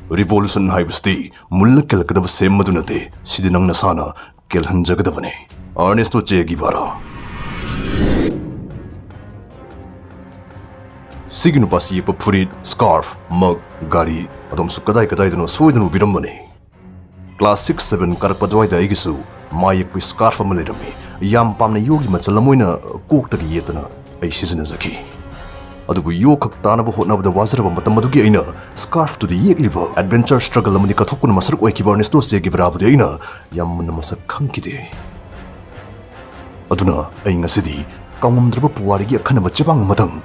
Revolution haibasti mulla kelkadaba semmadunate sidinang nasana kelhanjagadabane. Ernesto Che Guevara. Sigi nupa si yekpa Furit, scarf, mug, gari adom su kadai dano soidanu birambane. Class 6-7 karpa dwaida igisu ma yekpa scarf ama lerami yam pamna yogi machalamoina koktagi yetana ai sizinazaki. Adubu yokak tanaba hotnabada wazaraba matam madugi aina scarf to the yegliba adventure struggle amadi kathokuna masarak oikiba Ernesto Che Guevara budi aina yamna masak khangkide. Aduna ai ngasidi kaumamdraba puwarigi akhanaba chebang madang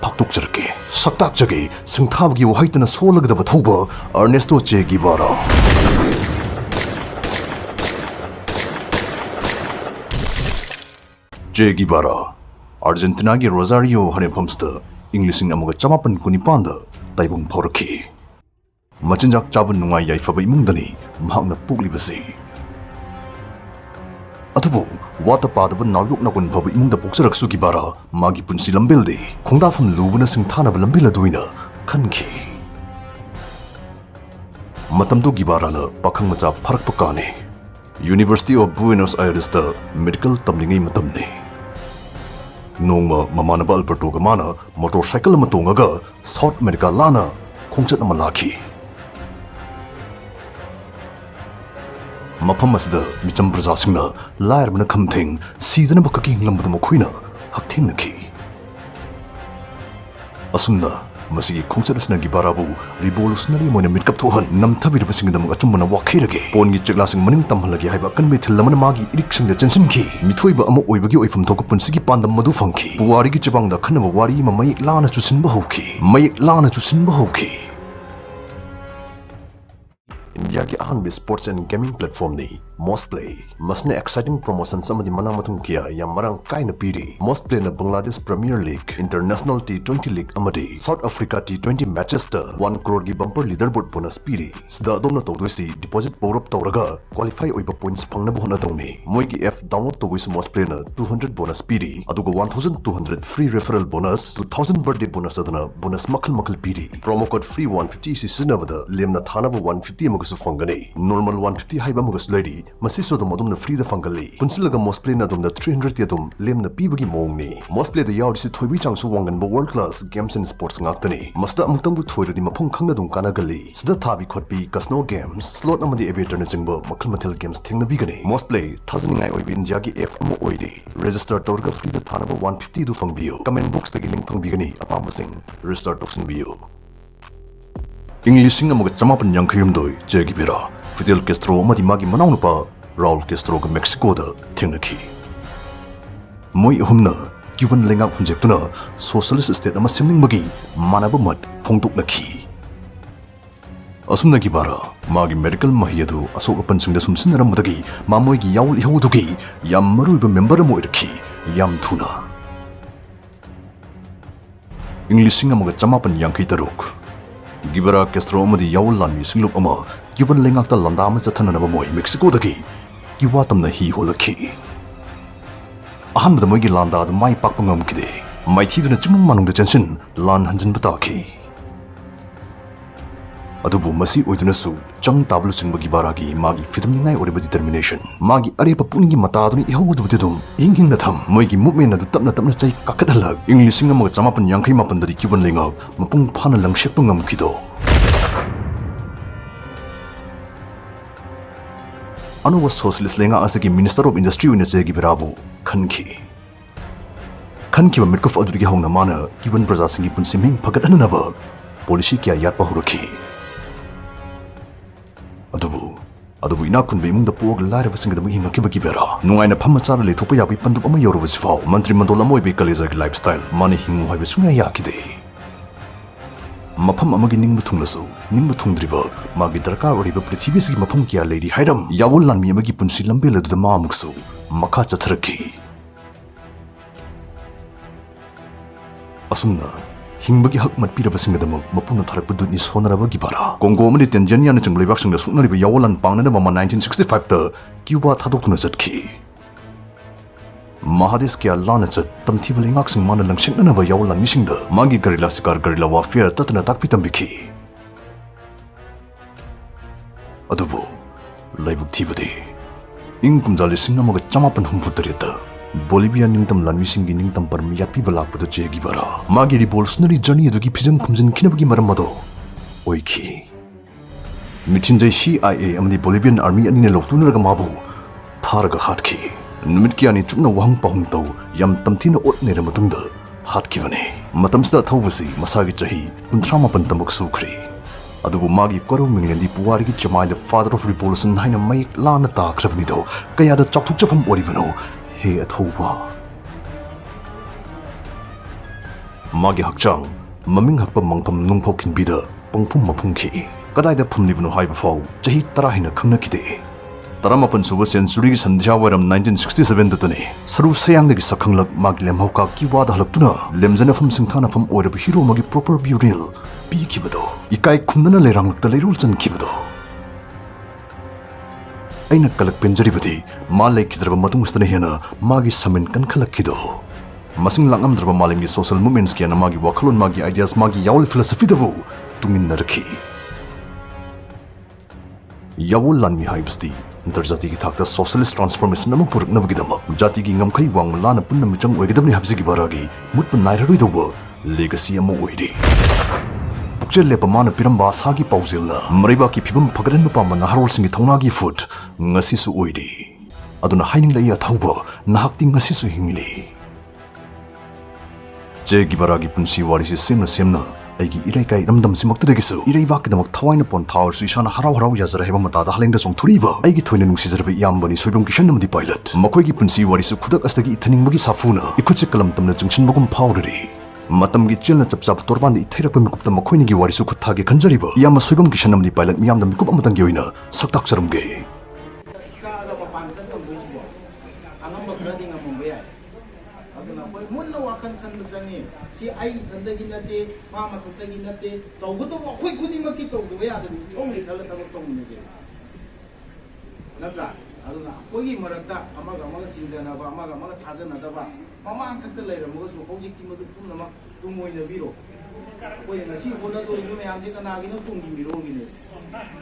paktukjarke saktakjage singthabgi wahaitana solagdaba thoba Ernesto Che Guevara. Che Guevara Argentina gi Rosario hanefamsta Englising amuga chamapan kunipanda taibong poraki. Machinjak chabun nungai yaifaba imungdani mahakna puklibasi. Athouba wata padaba nawyok nakun phaba imungda poksaraksu Guevara magi punsi lambelde khongdafam lubuna singthana lambela duina khanki. Matamdo Guevara na pakhang macha pharakpa kane University of Buenos Aires ta medical tamlingai matamne. Nongma mamanaba Alberto Gamana motorcycle matongaga South America lana khongchat ama lakhi. Mafam asida micham prajasingna lairmana khamtheng season bakaki hinglambada mokhuina haktheng nakhi. Asumna masigi khongchat Guevara bu revolutionary moina mitkap thohan namthabir basingda mag achumna wakhairage pongi cheklasing maning tamhalagi haiba kanbe thillamana magi iriksing da chansinki mithoiba ama oibagi oifam thoka punsigi pandam madu fangki puwari gi chebangda khanaba wari ma mayik lana chusinba hauki India ki ahanbe sports and gaming platform ni Mostplay masne exciting promotion samadi mana mathum kia yam marang kaina piri Mostplay na Bangladesh Premier League International T20 League amadi South Africa T20 matches ta 1 crore gi bumper leaderboard bonus piri sida adomna tawdoisi deposit power up tawraga qualify oiba points phangna bohna tawni moigi app download tawisi Mostplay na 200 bonus piri aduga 1200 free referral bonus 2000 birthday bonus adana bonus makal piri promo code free 150 seasonabada lemna thanaba 150 Fangani normal 150 haiba mugas lady masiso the modum na free the fangali punsilaga Mostplay na dum na 300 yadum lem na pibagi mongni Mostplay the yawrisi thoibi changsu wangan ba world class games and sports ngaktani masta amutang bu thoiradi mafung khangna dum kanagali sida thabi khotpi casino games slot amadi aviator na jingba makal mathel games thengna bigani Mostplay thazingai oibi India gi f amo oidi register torga free the thanaba 150 du fangbiyo comment box tagi link fangbigani apambasing register toksin biyo Englishing amuga chamapan yankayumdoi Che Guevara Fidel Castro amadi magi manau nupa Raul Castro ga Mexico da thengnaki. Moi ahumna Cuban lengak hunjektuna socialist state ama semningbagi manaba mat phongtuknaki. Asumna Guevara magi medical mahiyadu asoka pansingda sumsinnaramdagi mamoigi yaul ihodugi yam maruiba member mo irki yam thuna. Englishing amuga chamapan yankay taruk Guevara Castro amadi yaul lami singlup ama Cuban lengakta landa ama chathananaba moi Mexico dagi Giwatamna hi holaki. Ahanbada moigi landa da mai pakpa ngamkide maithiduna chimung manungda chanchin lan hanjinba taki. Adubu masi oidunasu chang tablu chingba Guevara gi magi fidamningai oriba determination magi arepa puningi mataduni ihawudubdedum inghingna tham moigi movement adu tapna chai kakadhalag Englishing amaga chamapan yankai mapan dadi Cuban lengak mapung phana langshekpa ngamkido. Anuwa socialist lenga asagi Minister of Industry wina Che Guevara bu khanki ba mitkuf adurigi hauna mana Cuban praja singi punsiming phagathanaba policy kya yatpa huraki. Adubu ina kunbe imungda pog laira basingda mu hinga kiba Guevara nungaina phamma chara le thopa yabi pandup ama yoruba sifau mantri mandola moibe kaleja lifestyle mani hingu haibe sunya yakide mafam amagi ningbu thungdriba magi darkar oriba prithibhi sigi mafam kya lady hairam yawul lanmi amagi punsi lambel adu ma muksu makha chatharaki. Asumna hingbagi hak matpira basingdamuk mapuna tharakpa dutni sonaraba Guevara Congo amadi Tanzania na changleibak singda suknariba yawalan pangnana mama 1965 ta Cuba thadokuna chatki. Mahadesh kya lana chat tamthiba lengak sing mana langsheknanaba yawalan misingda magi guerrilla sikar guerrilla warfare tatna takpi tambiki. Athouba, laibuk thibadi. Ing kumjali sinamaga chamapan humputarita. Bolivia ningtam lanmisingi ningtam parmiyatpi balakpado Che Guevara. Magi revolutionary journey adugi phijang khumjin khinabagi maramado. Oiki. Mithinjai CIA amadi Bolivian army anine loktunaraga mabu. Pharaga hatkhi. Numit kiyani chukna wahang pahung tau yam tamthina otnera matungda hatkivane. Matamsida Athoubasi masagi chahi 38 tamuk sukhri. Adubu magi koro minglendi puwarigi chamai the father of revolution haina mayik lana takrabnido kayada chakthukchafam oribano he Athouba. Magi hakchang maming hakpa mangpam nungphau kinbida pangphum maphungki kadaida phumlibano haiba fau chahi 10 hina khangnakide. 18 suba century sandhya waram 1967 datani saru sayangdagi sakhanglak magi lemhauka kiwada halaktuna lemjana pham singthana pham oirab hero magi proper burial pi kibado ikai khumnana leranglakta leirul chankibado aina kalak penjaribadi ma laikhidraba matungstana hena magi samen kan khalakkido masing langamdraba malimgi social movements kiana magi wakhalon magi ideas magi yawl philosophy dabu tuminnarakhi yawul lanmi haibsti Interjati ki thakta socialist transformation namu purak navagidama jati ki ngamkhai wang lana punna michang oigidamni habsi ki baragi mutpa nairaroi dawa legacy amu oidi pukchel lepa mana piramba sagi pauzilna mariba ki phibam phagaran nupa mana harol singi thongna gi foot ngasi su oidi aduna haining lai Athouba nahakti ngasi su hingli Che Guevara gi punsi warisi semna aigi irai kai ramdam simaktadegisu irai bakdamak thawaina pon thawar su isana harau yazara heba matada halengda song thuriba aigi thoina nungsizarba yambani soibam kishan namdi pilot makoi gi punsi warisu khudak astagi ithaning magi safuna ikhuche kalam tamna jungchin bagum phawrari matam gi chelna chapchap torban di thairakpa mikupta makhoini gi warisu khuthage khanjariba yama soibam kishan namdi pilot miyamda mikup amadan gi oina saktak charumge si ai tandagi nate mama tandagi nate tawdo ko khoi khudi makki tawdo ya da thong ni khala tawdo tong ni je natra aduna kogi marakta amaga singdana ba amaga thajana da ba mama anthakta leira mo su hojik ki madu pumna ma tumoi na biro koi ngasi hoda do ni me anje kana gi no tung gi biro gi ne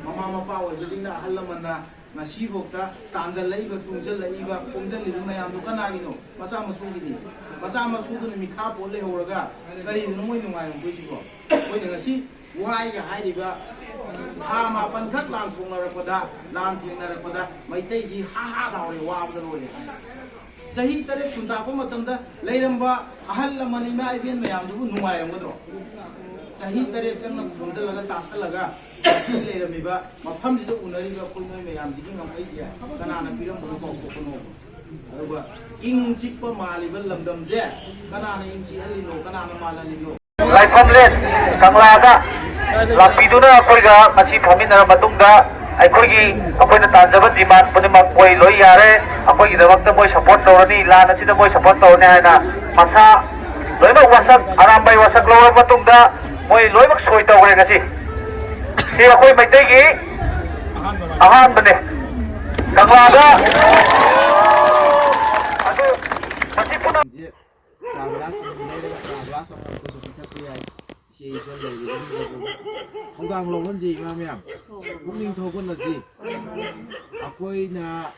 mama pa wa jingna hallamana ngasi bokta tanjal leiba tungjal leiba pomjal libu me am do kana gi no masa masu gi ni masa masu du ni kha pol le horaga kari no moi nungai ko ji ko koi ngasi wai ga hai riba ha ma pan khat lang sung na rakoda lan thing na rakoda mai tai ji ha daure wa am do le sahi tare kunta ko matamda leiramba ahal lamani ma ibin me am du nungai ram do sahi tare changna khunjal laga tasal laga leiramiba mafam ji unari ga koi me am ji ngam ai ji kana na piram bo ko ko no aruba ing chikpa maliba lamdam je kana na ing chi halino kana na malalino Laifamlen Kanglaga Lapiduna Koiga Masi Pamina Matunda Aikogi Apoina Tanjava demand Punima Poi Loyare Apogi the Vakta Boy support Torani Lana Sita Boy support Torana Masa Loima Wasak Arambai Wasak Lower Matunda Boy Loimak Soita Wagasi See Akoi Mategi Ahan Bane Kanglaga Honggang longan ji ngam yang kuming thogon na ji akoi na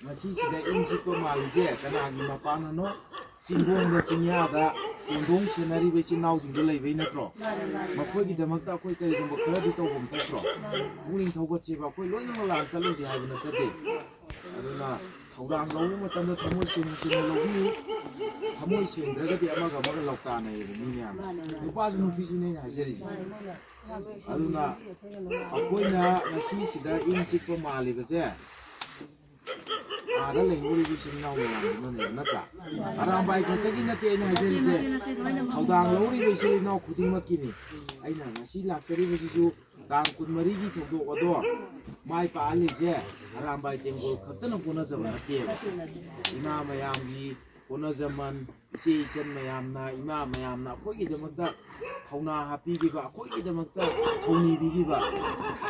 masi sida insi ko mali je kana gi mapana no singbong da sinya da indong sinari be sinau jing lei be na tro makoi gi damak ta akoi kai dum khara di to bom ta tro kuming thogo chi ba akoi loi no lang salu ji ha na sa de aduna honggang longan ma tan da thomoi sin lo bi Hamoy sin dragati amaga lokta na ni nya nupa nu pisi ne hajeri aduna akoina ngasi sida insik ko mali base ada lenguri bi sin naw no ne nata arambai khatagi nate ne hajeri se hawdang lori bi sin naw khuding makini aina ngasi laksari bi ju dang kunmari gi thodo odo mai pa ali je arambai tengol khatana puna jaba ate ima mayam gi Puna zaman si sen mayamna ima mayamna koi gi damakta thawna hapi gi ba koi gi damakta thawni bi gi ba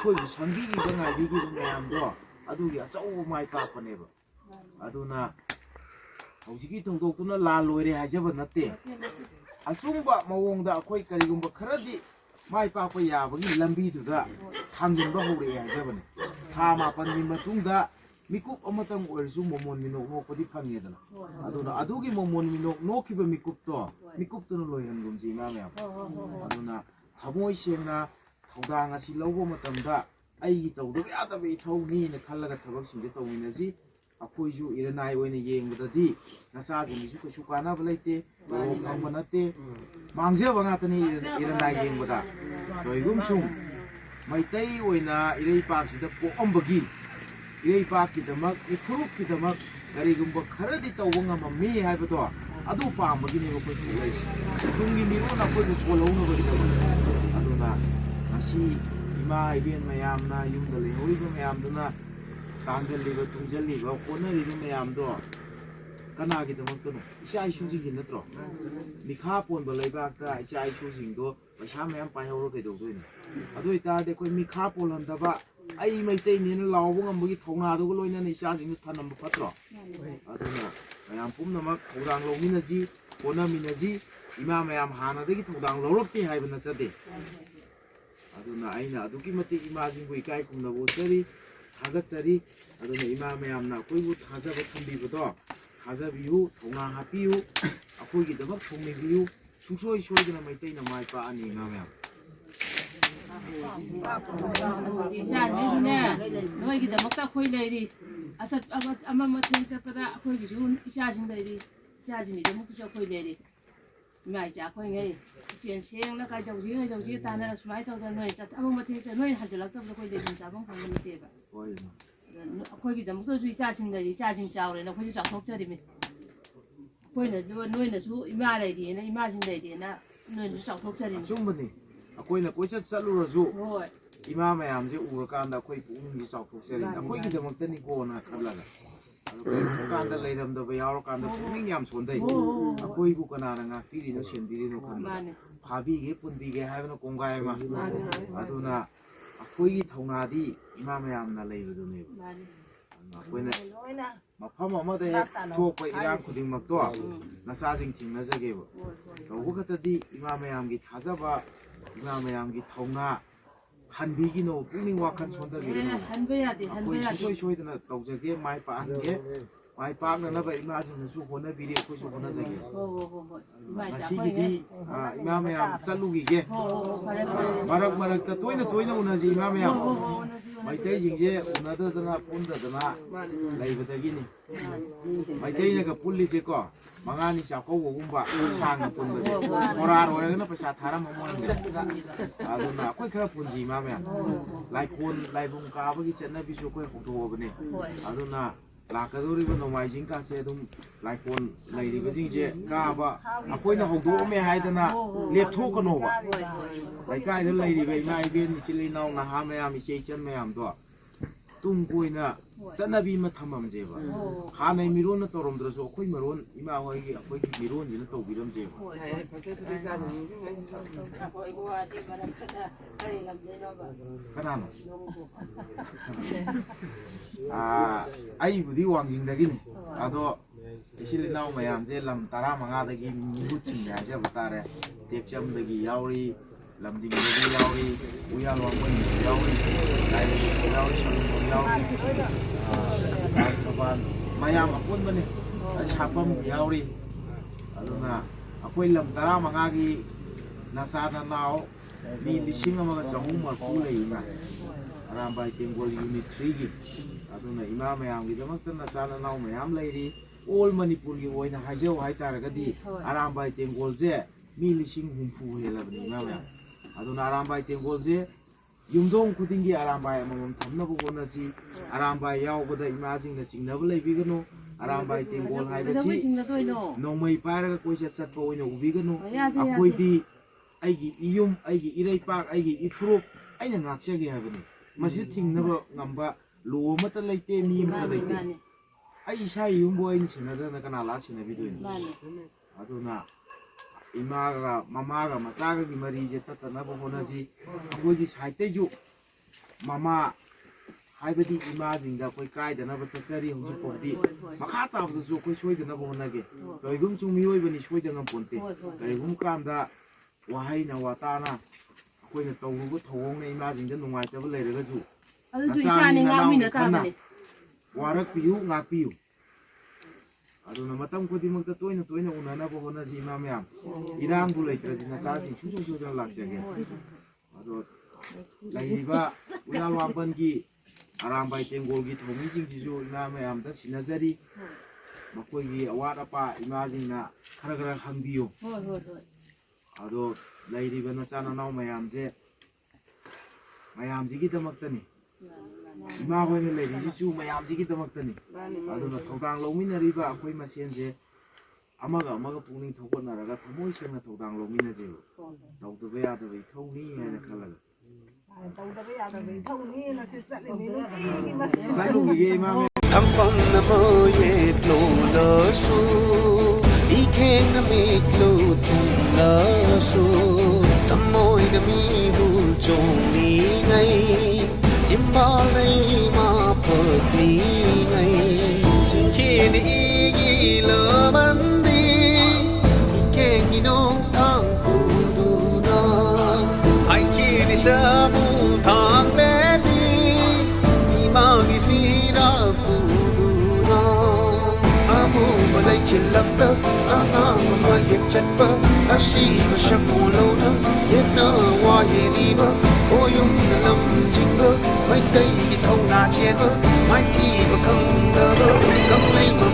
koi gi sambi gi ngai bi gi mayam do adu gi asau mai pa pane ba aduna hawjigi thongdoktuna la loire hajaba natte achumba mawongda koi karigumba kharadi mai pa pa ya ba gi lambi du da ꯊꯥꯡꯖꯤꯟꯕ ꯍꯧꯔꯛꯑꯦ ꯍꯥꯏꯖꯕꯅꯤ ꯊꯥ 9ꯒꯤ ꯃꯇꯨꯡꯗ ꯃꯤꯀꯨꯞ ꯑꯃꯇꯪ ꯑꯣꯏꯔꯁꯨ ꯃꯣꯃꯣꯟ ꯃꯤꯅꯣꯛ ꯅꯣꯛꯄꯗꯤ ꯐꯪꯉꯦꯗꯅ ꯑꯗꯨꯅ ꯑꯗꯨꯒꯤ ꯃꯣꯃꯣꯟ ꯃꯤꯅꯣꯛ ꯅꯣꯛꯈꯤꯕ ꯃꯤꯀꯨꯞꯇꯨꯅ ꯂꯣꯏꯍꯟꯒꯨꯝꯁꯤ ꯏꯃꯥ ꯃꯌꯥꯝ ꯑꯗꯨꯅ ꯊꯃꯣꯏ ꯁꯦꯡꯅ ꯊꯧꯗꯥꯡ ꯑꯁꯤ ꯂꯧꯕ ꯃꯇꯝꯗ ꯑꯩꯒꯤ ꯇꯧꯗꯕ ꯌꯥꯗꯕ ꯏꯊꯧꯅꯤꯅ ꯈꯜꯂꯒ ꯊꯕꯛꯁꯤꯡꯁꯦ ꯇꯧꯃꯤꯟꯅꯁꯤ ꯑꯩꯈꯣꯏꯁꯨ ꯏꯔꯅꯥꯏ ꯑꯣꯏꯅ ꯌꯦꯡꯕꯗꯗꯤ ꯅꯆꯥꯁꯤꯡꯒꯤꯁꯨ ꯀꯩꯁꯨ ꯀꯥꯟꯅꯕ ꯂꯩꯇꯦ ꯇꯣꯂꯣꯞ ꯐꯪꯕ ꯅꯠꯇꯦ ꯃꯥꯡꯖꯕ ꯉꯥꯛꯇꯅꯤ ꯏꯔꯅꯥꯏ ꯌꯦꯡꯕꯗ ꯀꯩꯒꯨꯝꯁꯨꯡ ꯃꯩꯇꯩ ꯑꯣꯏꯅ ꯏꯔꯩꯄꯥꯛꯁꯤꯗ ꯄꯣꯛꯑꯝꯕꯒꯤ ꯏꯔꯩꯄꯥꯛꯀꯤꯗꯃꯛ ꯏꯐꯨꯔꯨꯞꯀꯤꯗꯃꯛ ꯀꯔꯤꯒꯨꯝꯕ ꯈꯔꯗꯤ ꯇꯧꯕ ꯉꯝꯃꯝꯃꯤ ꯍꯥꯏꯕꯗꯣ ꯑꯗꯨ ꯄꯥꯝꯕꯒꯤꯅꯦꯕ ꯑꯩꯈꯣꯏ ꯊꯣꯛꯂꯛꯏꯁꯦ ꯇꯨꯡꯒꯤ ꯃꯤꯔꯣꯟ ꯑꯩꯈꯣꯏꯕꯨ ꯁꯣꯜꯍꯧꯅꯕꯒꯤꯗꯃꯛ ꯑꯗꯨꯅ ꯉꯁꯤ ꯏꯃꯥ ꯏꯕꯦꯟ ꯃꯌꯥꯝꯅ ꯌꯨꯝꯗ ꯂꯩꯍꯧꯔꯤꯕ ꯃꯌꯥꯝꯗꯨꯅ ꯇꯥꯟꯖꯜꯂꯤꯕ ꯇꯨꯡꯖꯜꯂꯤꯕ ꯍꯣꯠꯅꯔꯤꯕ ꯃꯌꯥꯝꯗꯣ ꯀꯅꯥꯒꯤꯗꯃꯛꯇꯅꯣ ꯏꯆꯥ ꯏꯁꯨꯁꯤꯡꯒꯤ ꯅꯠꯇ꯭ꯔꯣ ꯃꯤꯈꯥ ꯄꯣꯟꯕ ꯂꯩꯕꯥꯛꯇ ꯏꯆꯥ ꯏꯁꯨꯁꯤꯡꯗꯣ ꯄꯩꯁꯥ ꯃꯌꯥꯝ ꯄꯥꯏꯍꯧꯔ ꯀꯩꯗꯧꯗꯣꯏꯅꯣ ꯑꯗꯨ ꯑꯣꯏꯇꯥꯔꯗꯤ ꯑꯩꯈꯣꯏ ꯃꯤꯈꯥ ꯄꯣꯜꯍꯟꯗꯕ ꯑꯩ ꯃꯩꯇꯩꯅꯦꯅ ꯂꯥꯎꯕ ꯉꯝꯕꯒꯤ ꯊꯧꯅꯥꯗꯨꯒ ꯂꯣꯏꯅꯅ ꯏꯆꯥꯁꯤꯡꯗꯨ ꯊꯅꯝꯕ ꯐꯠꯇ꯭ꯔꯣ ꯑꯗꯨꯅ ꯃꯌꯥꯝ ꯄꯨꯝꯅꯃꯛ ꯊꯧꯗꯥꯡ ꯂꯧꯃꯤꯟꯅꯁꯤ ꯍꯣꯠꯅꯃꯤꯟꯅꯁꯤ ꯏꯃꯥ ꯃꯌꯥꯝ ꯍꯥꯟꯅꯗꯒꯤ ꯊꯧꯗꯥꯡ ꯂꯧꯔꯛꯇꯦ ꯍꯥꯏꯕ ꯅꯠꯆꯗꯦ ꯑꯗꯨꯅ ꯑꯩꯅ ꯑꯗꯨꯛꯀꯤ ꯃꯇꯤꯛ ꯏꯃꯥꯁꯤꯡꯕꯨ ꯏꯀꯥꯏ ꯈꯨꯝꯅꯕ ꯎꯠꯆꯔꯤ ꯊꯥꯒꯠꯆꯔꯤ ꯑꯗꯨꯅ ꯏꯃꯥ ꯃꯌꯥꯝꯅ ꯑꯩꯈꯣꯏꯕꯨ ꯊꯥꯖꯕ ꯊꯝꯕꯤꯕꯗꯣ ꯊꯥꯖꯕꯤꯌꯨ ꯊꯧꯅꯥ ꯍꯥꯞꯄꯤꯌꯨ ꯑꯩꯈꯣꯏꯒꯤꯗꯃꯛ ꯊꯧꯅꯤꯕꯤꯌꯨ ꯁꯨꯡꯁꯣꯏ ꯁꯣꯏꯗꯅ ꯃꯩꯇꯩꯅ ꯃꯥꯏ ꯄꯥꯛꯑꯅꯤ ꯏꯃꯥ ꯃꯌꯥꯝ ꯏꯆꯥꯁꯤꯡꯁꯨꯅꯦ ꯅꯣꯏꯒꯤꯗꯃꯛꯇ ꯑꯩꯈꯣꯏ ꯂꯩꯔꯤ ꯑꯃ ꯃꯊꯦꯜ ꯆꯠꯄꯗ ꯑꯩꯈꯣꯏꯒꯤꯁꯨ ꯏꯆꯥꯁꯤꯡ ꯂꯩꯔꯤ ꯏꯆꯥꯁꯤꯡꯒꯤꯗꯃꯛꯇꯁꯨ ꯑꯩꯈꯣꯏ ꯂꯩꯔꯤ ꯏꯃꯥ ꯏꯆꯥ ꯑꯩꯈꯣꯏꯉꯩ ꯄꯨꯛꯆꯦꯜ ꯁꯦꯡꯅ ꯀꯩꯗꯧꯁꯤ ꯇꯥꯟꯅꯔ ꯁꯨꯃꯥꯏꯅ ꯇꯧꯗꯅ ꯅꯣꯏ ꯑꯃ ꯃꯊꯦꯜ ꯅꯣꯏ ꯍꯟꯖꯤꯜꯂꯛꯇꯕꯗ ꯑꯩꯈꯣꯏ ꯂꯩꯐꯝ ꯆꯥꯐꯝ ꯈꯪꯕ ꯅꯠꯇꯦꯕ ꯑꯩꯈꯣꯏꯒꯤꯗꯃꯛꯇꯁꯨ ꯏꯆꯥꯁꯤꯡ ꯂꯩꯔꯤ ꯏꯆꯥꯁꯤꯡ ꯆꯥꯎꯔꯦꯅ ꯑꯩꯈꯣꯏꯁꯨ ꯆꯥꯎꯊꯣꯛꯆꯔꯤꯃꯤ ꯑꯩꯈꯣꯏꯅꯁꯨ ꯅꯣꯏꯅꯁꯨ ꯏꯃꯥ ꯂꯩꯔꯤꯅ ꯏꯃꯥꯁꯤꯡ ꯂꯩꯔꯤꯅ ꯅꯣꯏꯅꯁꯨ ꯆꯥꯎꯊꯣꯛꯆꯔꯤꯃꯤ ꯑꯆꯨꯝꯕꯅꯤ ꯑꯩꯈꯣꯏꯅ ꯀꯣꯏꯆꯠ ꯆꯠꯂꯨꯔꯁꯨ ꯏꯃꯥ ꯃꯌꯥꯝꯁꯦ ꯎꯔꯀꯥꯟꯗ ꯑꯩꯈꯣই ꯄꯨꯛꯅꯤꯡꯁꯦ ꯆꯥꯎꯊꯣꯛꯆꯔꯤ ꯑꯩꯈꯣꯏꯒꯤꯗꯃꯛꯇꯅꯤꯀꯣꯅ ꯈꯜꯂꯒ ꯑꯗꯨ ꯀꯥꯟꯗ ꯂꯩꯔꯝꯗꯕ ꯌꯥꯎꯔꯀꯥꯟꯗ ꯄꯨꯛꯅꯤꯡ ꯌꯥꯝ ꯁꯣꯟꯊꯩ ꯑꯩꯈꯣꯏꯕꯨ ꯀꯅꯥꯅ ꯉꯥꯛꯄꯤꯔꯤꯅꯣ ꯁꯦꯟꯕꯤꯔꯤꯅꯣ ꯈꯟꯕꯗ ꯐꯥꯕꯤꯒꯦ ꯄꯨꯟꯕꯤꯒꯦ ꯍꯥꯏꯕꯅ ꯀꯣꯡꯒꯥꯏ ꯑꯃ ꯑꯗꯨꯅ ꯑꯩꯈꯣꯏꯒꯤ ꯊꯧꯅꯥꯗꯤ ꯏꯃꯥ ꯃꯌꯥꯝꯅ ꯂꯩꯕꯗꯨꯅꯦꯕ ꯑꯩꯈꯣꯏꯅ ꯃꯐꯝ ꯑꯃꯗ ꯍꯦꯛ ꯊꯣꯛꯄ ꯏꯔꯥꯡ ꯈꯨꯗꯤꯡꯃꯛꯇꯣ ꯅꯆꯥꯁꯤꯡ ꯊꯦꯡꯅꯖꯒꯦꯕ ꯇꯧꯕ ꯈꯛꯇꯗꯤ ꯏꯃꯥ ꯃꯌꯥꯝꯒꯤ ꯊꯥꯖꯕ 이마 ꯃꯌꯥꯝꯒꯤ ꯊꯧꯅꯥ ꯍꯟꯕꯤꯒꯤꯅꯣ ꯄꯨꯛꯅꯤꯡ ꯋꯥꯈꯜ ꯁꯣꯟꯊꯕꯤꯒꯅꯣ ꯑꯩꯈꯣꯏ ꯁꯨꯡꯁꯣꯏ ꯁꯣꯏꯗꯅ ꯇꯧꯖꯒꯦ ꯃꯥꯏ ꯄꯥꯛꯍꯟꯒꯦ ꯃꯥꯏ ꯄꯥꯛꯅꯅꯕ ꯏꯃꯥꯁꯤꯡꯅꯁꯨ ꯍꯣꯠꯅꯕꯤꯔꯤ ꯑꯩꯈꯣꯏꯁꯨ ꯍꯣꯠꯅꯖꯒꯦ ꯉꯁꯤꯒꯤꯗꯤ ꯏꯃꯥ ꯃꯌꯥꯝ ꯆꯠꯂꯨꯈꯤꯒꯦ ꯃꯔꯛꯇ ꯇꯣꯏꯅ ꯎꯅꯁꯤ ꯏꯃꯥ ꯃꯌꯥꯝ ꯃꯩꯇꯩꯁꯤꯡꯁꯦ ꯎꯅꯗꯗꯅ ꯄꯨꯟꯗꯗꯅ ꯂꯩꯕꯗꯒꯤꯅꯤ ꯃꯩꯇꯩꯅꯒ ꯄꯨꯜꯂꯤꯁꯦꯀꯣ ꯃꯉꯥꯅꯤ ꯆꯥꯛꯀꯧꯕꯒꯨꯝꯕ ꯁꯥꯡꯅ ꯄꯨꯟꯕꯁꯦ ꯁꯣꯔꯥꯔ ꯑꯣꯏꯔꯒꯅ ꯄꯩꯁꯥ ꯊꯥꯔꯝꯃꯝꯃꯣꯏ ꯑꯗꯨꯅ ꯑꯩꯈꯣꯏ ꯈꯔ ꯄꯨꯟꯁꯤ ꯏꯃꯥ ꯃꯌꯥꯝ ꯂꯥꯏꯈꯣꯟ ꯂꯥꯏꯕꯨꯡ ꯀꯥꯕꯒꯤ ꯆꯠꯅꯕꯤꯁꯨ ꯑꯩꯈꯣꯏ ꯍꯧꯗꯣꯛꯑꯕꯅꯦ ꯑꯗꯨꯅ ꯂꯥꯛꯀꯗꯧꯔꯤꯕ ꯅꯣꯡꯃꯥꯏꯖꯤꯡ ꯀꯥꯁꯦ ꯑꯗꯨꯝ ꯂꯥꯏꯈꯣꯟ ꯂꯩꯔꯤꯕꯁꯤꯡꯁꯦ ꯀꯥꯕ ꯑꯩꯈꯣꯏꯅ ꯍꯧꯗꯣꯛꯑꯝꯃꯦ ꯍꯥꯏꯗꯅ ꯂꯦꯞꯊꯣꯛꯀꯅꯣꯕ ꯂꯩꯀꯥꯏꯗ ꯂꯩꯔꯤꯕ ꯏꯃꯥ ꯏꯕꯦꯟ ꯏꯆꯤꯜ ꯏꯅꯥꯎ ꯅꯍꯥ ꯃꯌꯥꯝ ꯏꯆꯦ ꯏꯆꯟ ꯃꯌꯥꯝꯗꯣ ꯇꯨꯡ ꯀꯣꯏꯅ ꯆꯠꯅꯕꯤ ꯑꯃ ꯊꯝꯃꯝꯁꯦꯕ ꯍꯥꯟꯅꯩ ꯃꯤꯔꯣꯟꯅ ꯇꯧꯔꯝꯗ꯭ꯔꯁꯨ ꯑꯩꯈꯣꯏ ꯃꯔꯣꯟ ꯏꯃꯥ ꯍꯣꯏꯒꯤ ꯑꯩꯈꯣꯏꯒꯤ ꯃꯤꯔꯣꯟꯁꯤꯅ ꯇꯧꯕꯤꯔꯝꯁꯦꯕ ꯀꯅꯥꯅꯣ ꯑꯩꯕꯨꯗꯤ ꯋꯥꯡꯖꯤꯡꯗꯒꯤꯅꯤ ꯑꯗꯣ ꯏꯆꯤꯜ ꯏꯅꯥꯎ ꯃꯌꯥꯝꯁꯦ ꯂꯝ 15ꯗꯒꯤ ꯃꯤꯍꯨꯠꯁꯤꯡ ꯍꯥꯏꯖꯕ ꯇꯥꯔꯦ ꯇꯦꯛꯆꯝꯗꯒꯤ ꯌꯥꯎꯔꯤ ꯂꯝꯗꯤꯡꯗꯒꯤ ꯌꯥꯎꯔꯤ ꯎꯌꯥꯜ ꯋꯥꯡꯕꯟꯗꯁꯨ ꯌꯥꯎꯔꯤ ꯂꯥꯏꯔꯤꯛꯁꯨ ꯌꯥꯎꯔꯤ ꯁꯪꯒꯝ ꯌꯥꯎꯔꯤ ꯃꯌꯥꯝ ꯑꯄꯨꯟꯕꯅꯤ ꯁꯥꯐꯝ ꯌꯥꯎꯔꯤ ꯑꯗꯨꯅ ꯑꯩꯈꯣꯏ ꯂꯝ 15ꯒꯤ ꯅꯆꯥ ꯅꯅꯥꯎ ꯃꯤ 1,330 ꯂꯩꯔꯤꯅ ꯑꯔꯥꯝꯕꯥꯏ ꯇꯦꯡꯒꯣꯜ ꯌꯨꯅꯤꯠ 3ꯒꯤ ꯑꯗꯨꯅ ꯏꯃꯥ ꯃꯌꯥꯝꯒꯤꯗꯃꯛꯇ ꯅꯆꯥ ꯅꯅꯥꯎ ꯃꯌꯥꯝ ꯂꯩꯔꯤ ꯑꯣꯜ ꯃꯅꯤꯄꯨꯔꯒꯤ ꯑꯣꯏꯅ ꯍꯥꯏꯖꯧ ꯍꯥꯏꯇꯥꯔꯒꯗꯤ ꯑꯔꯥꯝꯕꯥꯏ ꯇꯦꯡꯒꯣꯜꯁꯦ ꯃꯤ 60,000 ꯍꯦꯜꯂꯕꯅꯤ ꯏꯃꯥ ꯃꯌꯥꯝ ꯑꯗꯨꯅ ꯑꯔꯥꯝꯕꯥꯏ ꯇꯦꯡꯒꯣꯜꯁꯦ ꯌꯨꯝꯊꯣꯡ ꯈꯨꯗꯤꯡꯒꯤ ꯑꯔꯥꯝꯕꯥꯏ ꯑꯃꯃꯝ ꯊꯝꯅꯕ ꯍꯣꯠꯅꯁꯤ ꯑꯔꯥꯝꯕꯥꯏ ꯌꯥꯎꯕꯗ ꯏꯃꯥꯁꯤꯡꯅ ꯆꯤꯡꯅꯕ ꯂꯩꯕꯤꯒꯅꯨ ꯑꯔꯥꯝꯕꯥꯏ ꯇꯦꯡꯒꯣꯜ ꯍꯥꯏꯕꯁꯤ ꯅꯣꯡꯃꯩ ꯄꯥꯏꯔꯒ ꯀꯣꯏꯆꯠ ꯆꯠꯄ ꯑꯣꯏꯅ ꯎꯕꯤꯒꯅꯨ ꯑꯩꯈꯣꯏꯗꯤ ꯑꯩꯒꯤ ꯏꯌꯨꯝ ꯑꯩꯒꯤ ꯏꯔꯩꯄꯥꯛ ꯑꯩꯒꯤ ꯏꯐꯨꯔꯨꯞ ꯑꯩꯅ ꯉꯥꯛꯆꯒꯦ ꯍꯥꯏꯕꯅꯤ ꯃꯁꯤ ꯊꯤꯡꯅꯕ ꯉꯝꯕ ꯂꯣ ꯑꯃꯠꯇ ꯂꯩꯇꯦ ꯃꯤ ꯑꯃꯠꯇ ꯂꯩꯇꯦ ꯑꯩ ꯏꯁꯥ ꯌꯨꯝꯕꯨ ꯑꯩꯅ ꯁꯦꯟꯅꯗꯅ ꯀꯅꯥ ꯂꯥꯛ ꯁꯦꯟꯅꯕꯤꯗꯣꯏꯅꯣ ꯑꯗꯨꯅ ꯏꯃꯥꯒ ꯃꯃꯥꯒ ꯃꯆꯥꯒꯒꯤ ꯃꯔꯤꯁꯦ ꯇꯠꯇꯅꯕ ꯍꯣꯠꯅꯁꯤ ꯑꯩꯈꯣꯏꯒꯤ ꯁꯥꯏꯠꯇꯩꯁꯨ ꯃꯃꯥ ꯍꯥꯏꯕꯗꯤ ꯏꯃꯥꯁꯤꯡꯗ ꯑꯩꯈꯣꯏ ꯀꯥꯏꯗꯅꯕ ꯆꯠꯆꯔꯤ ꯍꯧꯖꯤꯛꯐꯥꯎꯗꯤ ꯃꯈꯥ ꯇꯥꯕꯗꯁꯨ ꯑꯩꯈꯣꯏ ꯁꯣꯏꯗꯅꯕ ꯍꯣꯠꯅꯒꯦ ꯀꯔꯤꯒꯨꯝꯕꯁꯨ ꯃꯤꯑꯣꯏꯕꯅꯤ ꯁꯣꯏꯗ ꯉꯝꯄꯣꯟꯇꯦ ꯀꯔꯤꯒꯨꯝꯕ ꯀꯥꯟꯗ ꯋꯥꯍꯩꯅ ꯋꯥꯇꯥꯅ ꯑꯩꯈꯣꯏꯅ ꯇꯧꯔꯨꯕ ꯊꯧꯑꯣꯡꯅ ꯏꯃꯥꯁꯤꯡꯗ ꯅꯨꯡꯉꯥꯏꯇꯕ ꯂꯩꯔꯒꯁꯨ ꯑꯗꯨꯁꯨ ꯏꯆꯥꯅꯤ ꯉꯥꯛꯃꯤꯟꯅ ꯇꯥꯕꯅꯤ ꯋꯥꯔꯛꯄꯤꯌꯨ ꯉꯥꯛꯄꯤꯌꯨ ꯑꯗꯨꯅ ꯃꯇꯝ ꯈꯨꯗꯤꯡꯃꯛꯇ ꯇꯣꯏꯅ ꯇꯣꯏꯅ ꯎꯅꯅꯕ ꯍꯣꯠꯅꯁꯤ ꯏꯃꯥ ꯃꯌꯥꯝ ꯏꯔꯥꯡꯕꯨ ꯂꯩꯇ꯭ꯔꯗꯤ ꯅꯆꯥꯁꯤꯡ ꯁꯨꯡꯁꯣꯏ ꯁꯣꯏꯗꯅ ꯂꯥꯛꯆꯒꯦ ꯑꯗꯣ ꯂꯩꯔꯤꯕ ꯎꯌꯥꯜ ꯋꯥꯡꯕꯟꯒꯤ ꯑꯔꯥꯝꯕꯥꯏ ꯇꯦꯡꯒꯣꯜꯒꯤ ꯊꯧꯃꯤꯁꯤꯡꯁꯤꯁꯨ ꯏꯃꯥ ꯃꯌꯥꯝꯗ ꯁꯤꯟꯅꯖꯔꯤ ꯃꯈꯣꯏꯒꯤ ꯑꯋꯥꯠ ꯑꯄꯥ ꯏꯃꯥꯁꯤꯡꯅ ꯈꯔ ꯈꯪꯕꯤꯌꯨ ꯑꯗꯣ ꯂꯩꯔꯤꯕ ꯅꯆꯥ ꯅꯅꯥꯎ ꯃꯌꯥꯝꯁꯦ ꯃꯌꯥꯝꯁꯤꯒꯤꯗꯃꯛꯇꯅꯤ ꯏꯃꯥ ꯍꯣꯏꯅ ꯂꯩꯔꯤꯁꯤꯁꯨ ꯃꯌꯥꯝꯁꯤꯒꯤꯗꯃꯛꯇꯅꯤ ꯑꯗꯨꯅ ꯊꯧꯗꯥꯡ ꯂꯧꯃꯤꯟꯅꯔꯤꯕ ꯑꯩꯈꯣꯏ ꯃꯁꯦꯟꯁꯦ ꯑꯃꯒ ꯑꯃꯒ ꯄꯨꯛꯅꯤꯡ ꯊꯧꯒꯠꯅꯔꯒ ꯊꯃꯣꯏ ꯁꯦꯡꯅ ꯊꯧꯗꯥꯡ ꯂꯧꯃꯤꯟꯅꯖꯦꯕ ꯇꯧꯗꯕ ꯌꯥꯗꯕ ꯏꯊꯧꯅꯤ ꯍꯥꯏꯅ ꯈꯜꯂꯒ ꯇꯧꯗꯕ ꯌꯥꯗꯕ ꯏꯊꯧꯅꯤꯅ ꯁꯤ ꯆꯠꯂꯤꯅꯤ ꯆꯠꯂꯨꯈꯤꯒꯦ ꯏꯃꯥ Thangfam namo yek lo la su Ikheng na mek lo tum la su Tamoy na mi hul chong ni ngay Timba lay ma phật ni ngay Sin khi ni igi la bandi Ikheng ni nong thang ku du na Hai khi ni sa mu thang le ni Ima gi fi ra Malay chilakta, ama yek chatpa, ashiba shakulona, yek na wa yeliba, koyum na lam jingba, mai tay ki thau na chen ba, mai thi ba khang da ba, kam lai ma